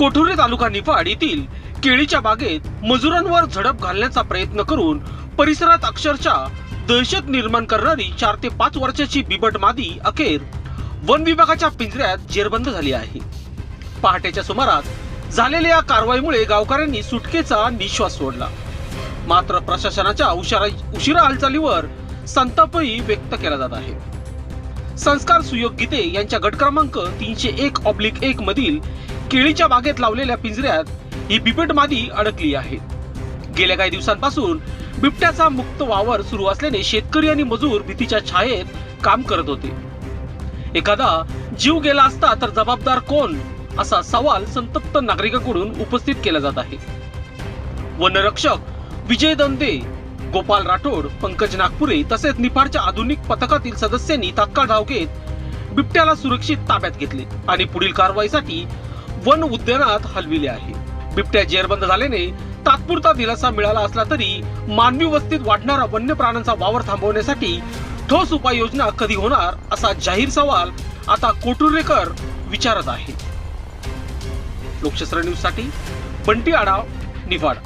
कोठुरे तालुका निफाड येथील केळीच्या बागेत मजुरांवर झडप घालण्याचा प्रयत्न करून परिसरात अक्षरशः दहशत निर्माण करणारी 4 ते 5 वर्षाची बिबट मादी अखेर वन विभागाच्या पिंजऱ्यात जेरबंद झाली आहे. पहाटेच्या सुमारास झालेल्या या कारवाईमुळे गावकऱ्यांनी सुटकेचा निश्वास सोडला. मात्र प्रशासनाच्या उशिरा हालचालीवर संतापही व्यक्त केला जात आहे. संस्कार सुयोग गीते यांच्या गट क्रमांक 301/1 मधील केळीच्या बागेत लावलेल्या पिंजऱ्यात ही बिबट मादी अडकली आहे. गेल्या काही दिवसांपासून बिबट्याचा मुक्त वावर सुरू असल्याने शेतकरी आणि मजूर भीतीच्या छायेत काम करत होते. एखादा जीव गेला असता तर जबाबदार कोण, असा सवाल संतप्त नागरिकांकडून उपस्थित केला जात आहे. वनरक्षक विजय दंदे, गोपाल राठोड, पंकज नागपुरे तसेच निफाडच्या आधुनिक पथकातील सदस्यांनी तात्काळ धाव घेत बिबट्याला सुरक्षित ताब्यात घेतले आणि पुढील कारवाईसाठी वन उद्यानात हलविले आहे. बिबट्या जेरबंद झाल्याने तात्पुरता दिलासा मिळाला असला तरी मानवी वस्तीत वाढणारा वन्य प्राण्यांचा वावर थांबवण्यासाठी ठोस उपाययोजना कधी होणार, असा जाहीर सवाल आता कोठुरेकर विचारत आहे. लोकशास्त्र न्यूज साठी बंटी आढाव, निफाड.